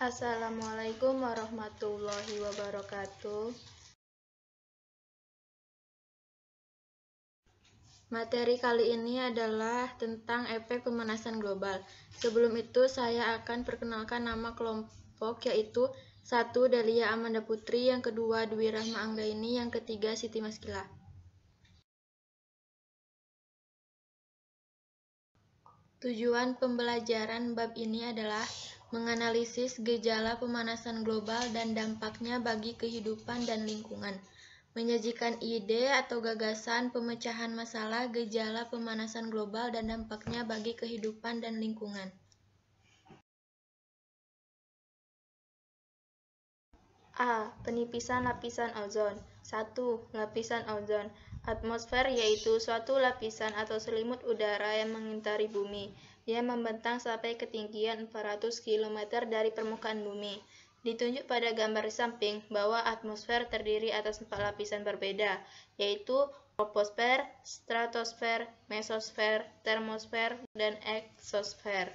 Assalamualaikum warahmatullahi wabarakatuh. Materi kali ini adalah tentang efek pemanasan global. Sebelum itu saya akan perkenalkan nama kelompok, yaitu 1. Dalia Amanda Putri, yang kedua Dwi Rahma Anggaini, yang ketiga Siti Maskila. Tujuan pembelajaran bab ini adalah menganalisis gejala pemanasan global dan dampaknya bagi kehidupan dan lingkungan, menyajikan ide atau gagasan pemecahan masalah gejala pemanasan global dan dampaknya bagi kehidupan dan lingkungan. A. Penipisan lapisan ozon. 1. Lapisan ozon. Atmosfer yaitu suatu lapisan atau selimut udara yang mengitari bumi. Dia membentang sampai ketinggian 400 km dari permukaan bumi. Ditunjuk pada gambar di samping bahwa atmosfer terdiri atas 4 lapisan berbeda, yaitu troposfer, stratosfer, mesosfer, termosfer, dan eksosfer.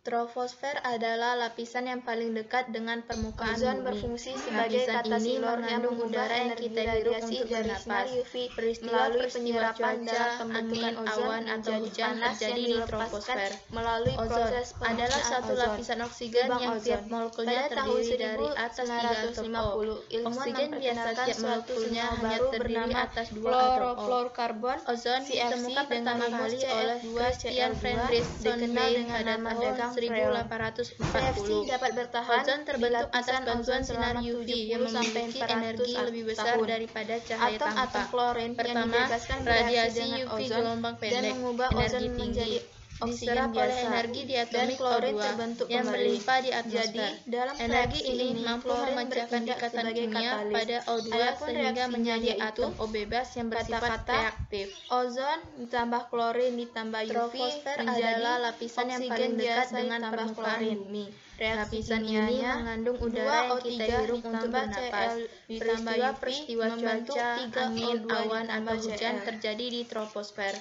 Troposfer adalah lapisan yang paling dekat dengan permukaan ozon bumi. Berfungsi sebagai Lapisan ini katasilor yang mengandung udara yang energi kita hirup radiasi untuk dari bernapas. sinar UV Peristiwa penyerapan cuaca, dalam pembentukan angin, ozon awan, atau menjadi hujan panas terjadi yang di dilepaskan troposfer. melalui Ozon proses adalah pemusnahan satu ozon. lapisan oksigen Lubang yang ozon. tiap molekulnya Pada tahun terdiri dari atas 3 atom O. 1950, ilmuwan Oksigen biasa memperkenalkan tiap suatu molekulnya senyawa hanya baru terdiri bernama atas 2 atom O. klorofluorkarbon Ozon CFC ditemukan dengan pertama rumus kali oleh Christian CF2CL2 Friedrich dikenal Sonnebein dengan pada nama tahun dagang freon. 1840. CFC dapat bertahan Ozon terbentuk di atas lapisan bantuan ozon sinar selama UV 70 yang sampai memiliki 400 energi lebih besar tahun. daripada cahaya Atom-atom tampak. klorin yang Pertama, dibebaskan bereaksi radiasi dengan UV ozon gelombang dan pendek, mengubah energi ozon tinggi, menjadi oksigen diserap oleh biasa, energi dan diatomik klorin O2 terbentuk yang kembali. berlimpah di Jadi, atmosfer. dalam Energi reaksi ini ini, mampu klorin memecahkan bertindak ikatan sebagai kimia katalis. pada O2 Adapun sehingga reaksinya menjadi yaitu atom O bebas yang bersifat kata-kata reaktif. ozon ditambah klorin ditambah UV Troposfer menjadi adalah lapisan yang paling oksigen dekat biasa dengan ditambah permukaan klorin. bumi. Reaksi Lapisan ini kimianya mengandung udara yang kita 2O3 hirup untuk ditambah bernapas. Cl ditambah UV Peristiwa membentuk cuaca, 3O2 angin, awan, ditambah atau hujan Cl. terjadi di troposfer.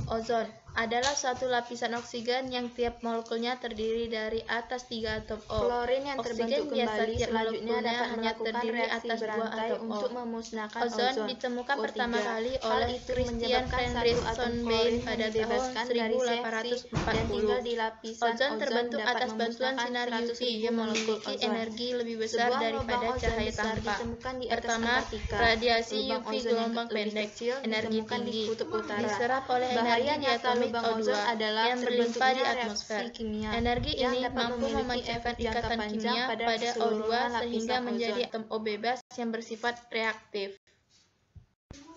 Ozon adalah suatu lapisan oksigen yang tiap molekulnya terdiri dari atas 3 atom O. Klorin yang Oksigen terbentuk biasa kembali tiap selanjutnya molekulnya dapat hanya melakukan terdiri reaksi atas 2 berantai atom O. untuk memusnahkan Ozon ditemukan O3. pertama kali Hal oleh itu Christian menyebabkan Friedrich satu atom Sonnebein klorin yang pada tahun dibebaskan dari CFC dan tinggal 1840. di lapisan Ozon terbentuk dapat atas bantuan memusnahkan sinar 100.000 UV yang molekul memiliki ozon. energi lebih besar Sebuah daripada lubang ozon cahaya besar tampak. ditemukan di atas Pertama, Antartika. radiasi Lubang UV ozon yang gelombang lebih pendek, kecil energi ditemukan di tinggi, kutub utara. diserap oleh energi Bahaya nyata diatomik lubang O2 ozon adalah yang berlimpah di terbentuknya atmosfer. reaksi kimia Energi yang ini dapat mampu memiliki memecahkan efek jangka ikatan panjang kimia pada pada O2 keseluruhan sehingga lapisan menjadi ozon. atom O bebas yang bersifat reaktif.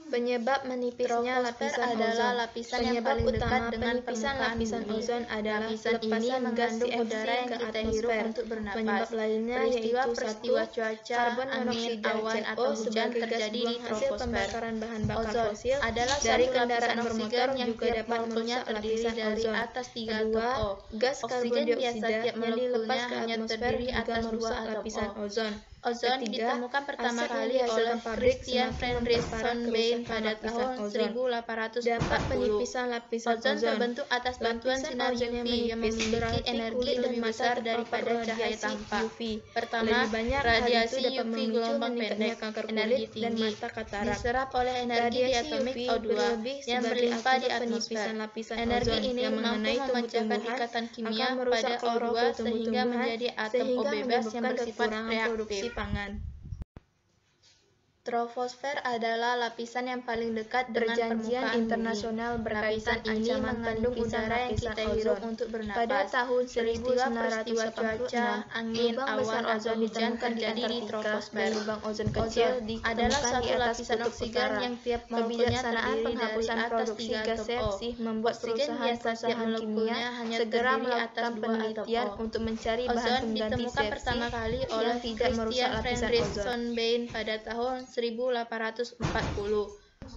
Penyebab menipisnya lapisan adalah lapisan yang paling dekat dengan permukaan lapisan bumi. ozon adalah Lapisan ini pelepasan gas mengandung CFC udara yang ke kita hirup atmosfer. untuk bernapas. Penyebab lainnya yaitu Peristiwa 1. cuaca, Karbon angin, monoksida awan, CO atau hujan sebagai gas terjadi di buang hasil troposfer. pembakaran bahan bakar Ozon fosil adalah dari satu kendaraan lapisan bermotor oksigen yang juga tiap dapat molekulnya merusak terdiri lapisan dari ozon. atas 3 Kedua, atom O. gas karbon Oksigen biasa dioksida tiap yang dilepas molekulnya ke hanya atmosfer terdiri juga atas 2 merusak atom lapisan O. ozon. Ozon Ketiga, ditemukan pertama asap yang kali oleh dihasilkan pabrik Christian semakin Friedrich memperparah Sonnebein kerusakan pada lapisan tahun ozon. 1840. Dampak penipisan lapisan Ozon ozon. terbentuk atas bantuan Lapisan sinar ozon UV yang menipis memiliki berarti energi kulit dan lebih mata besar terpapar daripada cahaya radiasi tampak. UV. Pertama, Lebih banyak hal itu radiasi dapat UV memicu gelombang meningkatnya pendek, kanker energi kulit dan tinggi, mata katarak. diserap oleh energi Radiasi diatomik UV O2 berlebih yang sebagai berlimpah di akibat atmosfer. penipisan lapisan Energi ozon ini yang mampu mengenai memecahkan tumbuh-tumbuhan ikatan kimia akan merusak pada O2 klorofil sehingga tumbuh-tumbuhan menjadi atom O sehingga bebas yang menyebabkan bersifat kekurangan produksi reaktif. pangan. Troposfer adalah lapisan yang paling dekat dengan Perjanjian permukaan internasional bumi. berkaitan Lapisan ini ancaman mengandung penipisan udara yang lapisan kita hirup ozon. untuk bernapas. Pada tahun Peristiwa 1986, cuaca, angin, lubang awan, besar atau ozon hujan ditemukan di terjadi di Antartika troposfer. dan lubang ozon kecil Ozon adalah ditemukan di satu atas lapisan kutub oksigen utara. yang tiap molekulnya Kebijaksanaan terdiri dari penghapusan atas produksi 3 gas atom O. CFC membuat Oksigen biasa tiap perusahaan-perusahaan molekulnya kimia hanya segera terdiri atas melakukan 2 penelitian atom O. untuk mencari bahan Ozon pengganti ditemukan CFC pertama kali yang oleh tidak merusak Christian lapisan Friedrich ozon. Sonnebein pada tahun 1840.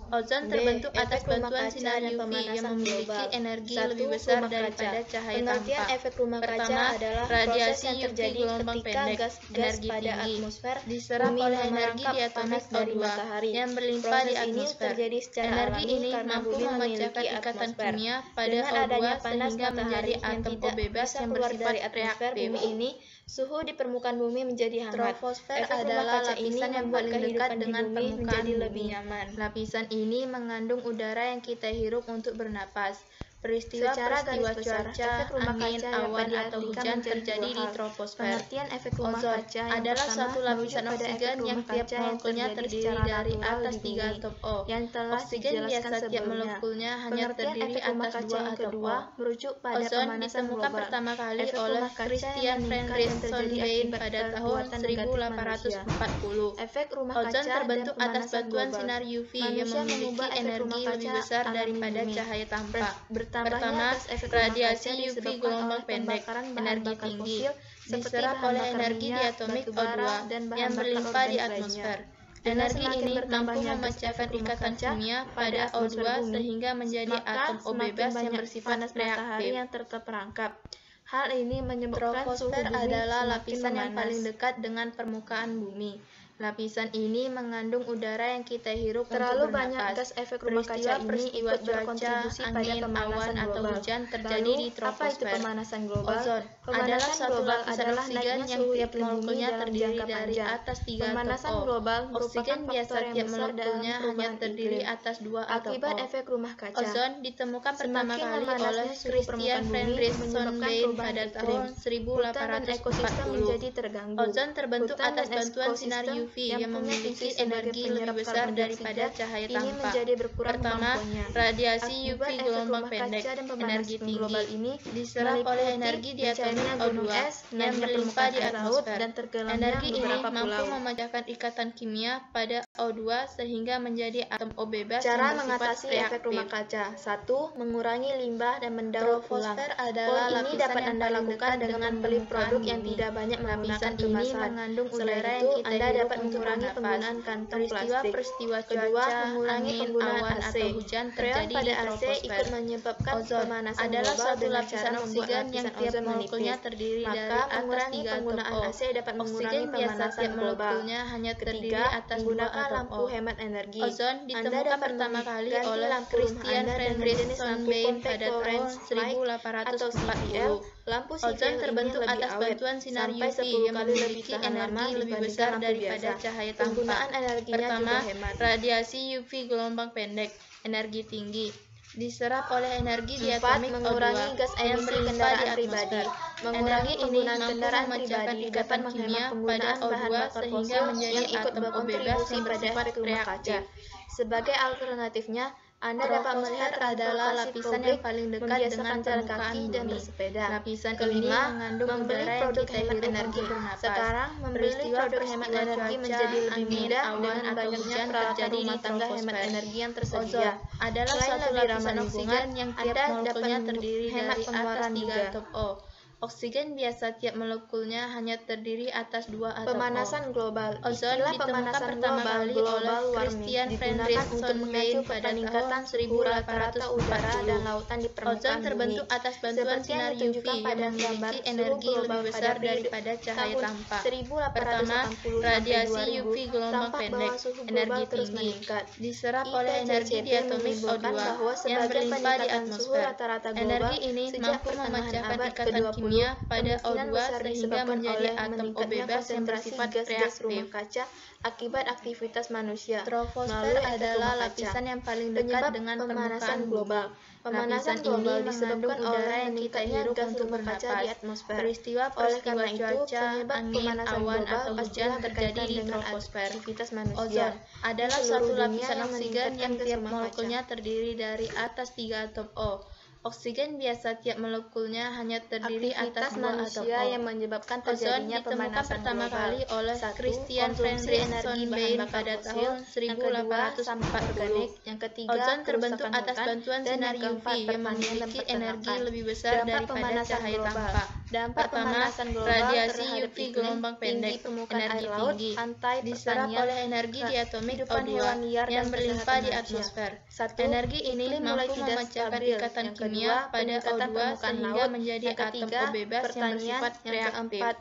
Ozon B. terbentuk atas Efek rumah bantuan kaca sinar dan UV yang pemanasan memiliki global. energi 1. lebih besar Rumah daripada kaca. cahaya Pengertian tampak. efek rumah kaca Pertama, adalah radiasi proses yang UV terjadi gelombang ketika pendek, gas-gas energi pada tinggi, atmosfer diserap bumi oleh energi merangkap diatomik panas dari O2 matahari. yang berlimpah Proses di ini atmosfer. terjadi secara Energi alami ini karena mampu bumi memecahkan memiliki ikatan atmosfer. kimia pada Dengan O2 adanya panas sehingga menjadi matahari yang atom O tidak bebas bisa yang keluar bersifat dari atmosfer reaktif. bumi ini, suhu di permukaan bumi menjadi hangat. Troposfer Efek rumah adalah kaca ini lapisan yang membuat paling dekat kehidupan di dengan bumi permukaan menjadi bumi. lebih nyaman. Lapisan ini mengandung udara yang kita hirup untuk bernapas. Secara garis Peristiwa-peristiwa besar, cuaca, efek rumah angin, kaca dapat awan, atau diartikan hujan menjadi terjadi dua di hal. troposfer. Pengertian efek rumah Ozon kaca yang adalah pertama suatu merujuk lapisan pada efek oksigen yang rumah tiap kaca yang molekulnya terjadi terdiri secara dari natural atas di 3 bumi, atom O. yang telah Oksigen dijelaskan biasa tiap sebelumnya. molekulnya hanya Pengertian terdiri efek rumah atas kaca 2 yang atom kedua O. merujuk pada Ozon pemanasan ditemukan global. pertama kali Efek oleh rumah kaca yang Christian meningkat Frederick yang terjadi Sonnebein akibat pada tahun perbuatan negatif manusia. 1840. Efek rumah Ozon kaca terbentuk dan atas pemanasan bantuan global. sinar UV yang Manusia memiliki mengubah efek energi rumah lebih kaca besar alami daripada bumi. cahaya tampak. Bertambahnya Pertama, gas efek rumah radiasi kaca UV disebabkan gelombang oleh pendek, pembakaran bahan energi bakar tinggi, fosil seperti diserap bahan oleh bakar energi minyak, diatomik batu O2 bara, dan bahan yang bakar berlimpah di organik lainnya. atmosfer. Dengan Energi semakin ini mampu bertambahnya gas memecahkan efek rumah ikatan kaca kimia pada pada atmosfer O2 bumi, sehingga menjadi maka atom O semakin bebas yang banyak bersifat panas matahari reaktif. yang terperangkap. Hal ini menyebabkan suhu Troposfer bumi adalah semakin lapisan yang memanas. paling dekat dengan permukaan bumi. Lapisan ini mengandung udara yang kita hirup Terlalu untuk banyak bernapas. gas efek rumah kaca ini Peristiwa ikut cuaca, berkontribusi pada angin, pemanasan awan, atau global. hujan terjadi Lalu, di apa itu troposfer. pemanasan global? Ozon adalah Pemanasan suatu global lapisan adalah oksigen naiknya yang suhu tiap iklim bumi molekulnya dalam terdiri jangka dari panjang. atas 3 Pemanasan atom O. global Oksigen merupakan biasa faktor yang tiap besar dalam molekulnya hanya perubahan terdiri iklim. atas 2 atom Akibat O. efek rumah kaca, Ozon ditemukan pertama semakin kali oleh memanasnya suhu Christian permukaan bumi Frederick menyebabkan Sonnebein perubahan pada iklim. tahun Hutan dan ekosistem 1840. menjadi terganggu. Ozon terbentuk Hutan atas dan bantuan sinar ekosistem UV yang yang punya memiliki fungsi sebagai energi lebih penyerap besar karbon daripada dioksida cahaya ini tampak. menjadi berkurang Pertama, kemampuannya. radiasi UV Akibat efek gelombang rumah pendek, kaca dan energi pemanasan tinggi, global ini diserap oleh meliputi energi diatomik mencairnya gunung O2 es, yang naiknya berlimpah permukaan di air laut, atmosfer. dan tenggelamnya Energi ini beberapa mampu pulau. memecahkan ikatan kimia pada O2 sehingga menjadi atom O bebas Cara yang bersifat mengatasi efek rumah reaktif. kaca. 1. Mengurangi limbah dan mendaur ulang. Troposfer Poin adalah ini lapisan dapat yang Anda paling lakukan dekat dengan dengan membeli permukaan produk yang bumi. tidak banyak menggunakan Lapisan ini kemasan. mengandung Selain udara itu, yang kita Anda hirup dapat untuk mengurangi bernapas. penggunaan kantong plastik. Peristiwa-peristiwa Kedua, cuaca, mengurangi angin, penggunaan awan, AC. atau hujan Freon terjadi pada di AC troposfer. ikut menyebabkan Ozon pemanasan adalah global suatu dengan lapisan cara membuat oksigen yang lapisan tiap ozon molekulnya menipis. terdiri dari Maka, atas mengurangi 3 atom penggunaan O. AC dapat mengurangi Oksigen biasa pemanasan tiap global. molekulnya hanya terdiri Ketiga, atas 2 gunakan atom lampu O. hemat energi. Ozon Anda ditemukan dapat pertama kali mengganti oleh lampu rumah Christian Anda dengan Frederick jenis lampu Sonnebein compact pada tahun fluorescent light atau CFL. 1840. Lampu Ozon CFL ini terbentuk lebih atas awet, bantuan sinar sampai UV 10 yang kali lebih memiliki tahan lama energi lebih dibandingkan besar lampu daripada biasa. cahaya Penggunaan tampak. energinya Pertama, juga hemat. radiasi UV gelombang pendek, energi tinggi, diserap oleh energi 4. diatomik Mengurangi O2 gas yang emisi berlimpah di kendaraan pribadi. atmosfer. Mengurangi Energi ini penggunaan mampu kendaraan memecahkan pribadi dapat ikatan menghemat kimia pada penggunaan bahan O2 bakar sehingga fosil menjadi yang ikut atom O bebas berkontribusi yang pada bersifat efek rumah kaca. reaktif. Sebagai alternatifnya, Anda dapat melihat Troposfer adalah transportasi lapisan publik, yang paling dekat membiasakan dengan jalan permukaan kaki dan bumi. bersepeda. Lapisan ini Kelima, mengandung membeli udara yang produk kita hemat hirup energi. untuk bernapas. Sekarang, membeli produk hemat Peristiwa-peristiwa energi cuaca, menjadi lebih angin, mudah awan, dengan atau banyaknya hujan peralatan terjadi di rumah tangga hemat troposfer. energi yang Ozon tersedia. adalah Selain suatu lebih ramah lapisan lingkungan, oksigen yang tiap Anda dapat molekulnya terdiri hemat dari atas pengeluaran 3 juga. atom O. Oksigen biasa tiap molekulnya hanya terdiri atas 2 atom O. Pemanasan global. Ozon Istilah ditemukan pemanasan pertama global, kali global oleh warming, Christian digunakan Frederick untuk mengacu Sonnebein ke pada peningkatan tahun suhu rata-rata udara dan 1840. lautan di Ozon permukaan terbentuk bumi. atas bantuan Seperti yang sinar UV ditunjukkan yang pada gambar memiliki suhu energi global lebih pada besar periode daripada cahaya tahun tampak. 1880 Pertama, sampai radiasi 2000, UV gelombang tampak pendek, bahwa suhu energi global terus tinggi, meningkat. diserap oleh energi IPCC diatomik menyimpulkan O2 bahwa yang sebagian berlimpah di peningkatan suhu atmosfer. rata-rata global Energi ini sejak mampu pertengahan memecahkan abad ikatan ke-20 kimia pada kemungkinan O2 besar sehingga disebabkan menjadi oleh atom O meningkatnya bebas yang konsentrasi bersifat gas-gas rumah reaktif. kaca akibat aktivitas manusia Troposfer melalui efek adalah rumah kaca. lapisan yang paling dekat Penyebab dengan pemanasan permukaan global. bumi. Pemanasan Lapisan global ini disebabkan mengandung udara oleh yang kita meningkatnya hirup gas untuk rumah kaca bernapas. di atmosfer. Oleh Peristiwa-peristiwa karena itu, cuaca, penyebab angin, pemanasan awan, global atau hujan pastilah terjadi berkaitan di dengan troposfer. aktivitas manusia. Ozon adalah Di seluruh suatu dunia lapisan yang oksigen meningkatkan yang gas tiap rumah kaca. molekulnya terdiri dari atas 3 atom O. Oksigen biasa tiap molekulnya hanya terdiri atas Aktivitas 2 manusia atau O. yang menyebabkan Ozon terjadinya ditemukan pemanasan pertama global. kali oleh 1. Christian Konsumsi Friedrich energi bahan Sonnebein bakar pada fosil. tahun Yang kedua, sampah 1840. organik. Yang ketiga, Ozon terbentuk kerusakan atas hutan. bantuan Dan sinar yang keempat, UV yang pertanian dan memiliki energi peternakan. lebih besar Dampak daripada pemanasan cahaya global. tampak. Dampak Pertama, pemanasan global radiasi terhadap UV iklim, gelombang pendek, tinggi permukaan energi air laut, tinggi, pantai, diserap pertanian, oleh energi diatomik kehidupan O2 hewan liar yang dan berlimpah kesehatan di manusia. atmosfer. 1. Energi ini Iklim mulai mampu tidak memecahkan stabil. ikatan Yang kimia kedua, pada peningkatan O2 permukaan sehingga laut. menjadi Yang atom ketiga, O bebas yang pertanian. bersifat Yang reaktif. keempat,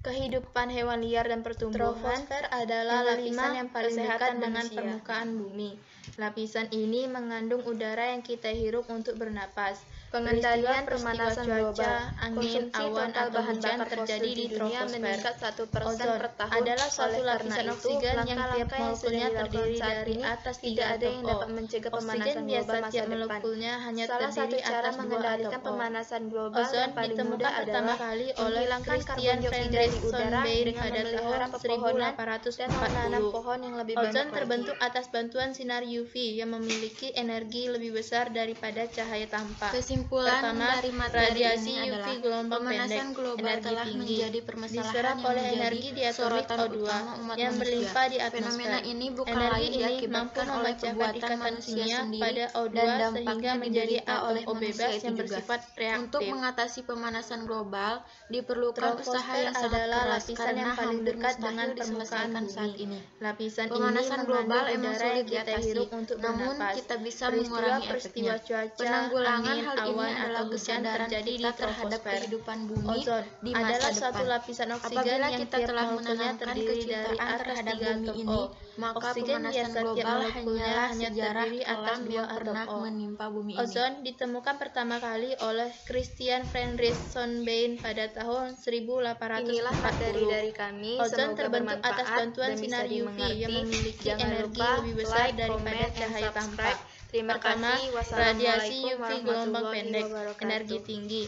kehidupan hewan liar dan pertumbuhan. Troposfer adalah Yang lapisan kelima, yang paling dekat kesehatan dengan manusia. permukaan bumi. Lapisan ini mengandung udara yang kita hirup untuk bernapas. Pengendalian Peristiwa pemanasan cuaca, global. angin, Konsumsi awan, total atau bahan hujan bakar terjadi fosil di dunia troposfer. meningkat 1% Ozon per tahun. adalah suatu Oleh lapisan karena itu, oksigen yang tiap langkah-langkah yang sudah molekulnya dilakukan terdiri saat dari ini atas 3 tidak ada atom yang O. dapat mencegah Oksigen pemanasan biasa global masa tiap depan. molekulnya hanya Salah satu terdiri cara atas 2 mengendalikan atom O. pemanasan global Ozon yang paling mudah ditemukan pertama adalah kali oleh menghilangkan Christian karbon dioksida Friedrich di udara Sonnebein dengan pada memelihara tahun pepohonan dan menanam 1840. pohon yang lebih Ozon banyak terbentuk lagi. atas bantuan sinar UV yang memiliki energi lebih besar daripada cahaya tampak. Kesimpulan Pertama, dari materi radiasi ini UV adalah gelombang pendek, pemanasan global energi telah tinggi, menjadi permasalahan diserap yang oleh menjadi energi diatomik sorotan O2 utama umat yang manusia. berlimpah di Fenomena atmosfer. ini bukan Energi lain ini mampu diakibatkan oleh memecahkan perbuatan ikatan manusia kimia sendiri pada O2 dan sehingga dampaknya menjadi diderita atom oleh O manusia bebas itu yang juga. bersifat Untuk reaktif. mengatasi pemanasan global diperlukan usaha Troposfer yang sangat adalah keras lapisan karena yang paling hampir dekat dengan mustahil permukaan diselesaikan saat bumi. ini. Lapisan ini Pemanasan global mengandung emang udara yang sulit kita diatasi, hirup untuk namun bernapas. kita bisa mengurangi Peristiwa efeknya. cuaca, Penanggulangan angin, hal ini awan, adalah atau hujan kesadaran terjadi di kita terhadap troposfer. kehidupan bumi Ozon di adalah masa suatu depan. lapisan oksigen Apabila yang kita tiap telah molekulnya menanamkan terdiri dari kecintaan atas terhadap 3 bumi atom ini, O. maka Oksigen pemanasan biasa tiap global molekulnya hanyalah hanya sejarah terdiri atas kelam 2 yang atom pernah O. menimpa bumi ini. Ozon ditemukan pertama kali oleh Christian Friedrich Sonnebein pada tahun 1840. Inilah materi dari kami. Ozon Semoga terbentuk atas bermanfaat bantuan dan bisa sinar UV dimengerti. yang memiliki Jangan energi lupa lebih besar like, daripada comment, and cahaya tampak. subscribe. Terima Pertama, kasih. radiasi Wassalamualaikum UV gelombang warahmatullahi pendek, wabarakatuh. energi tinggi.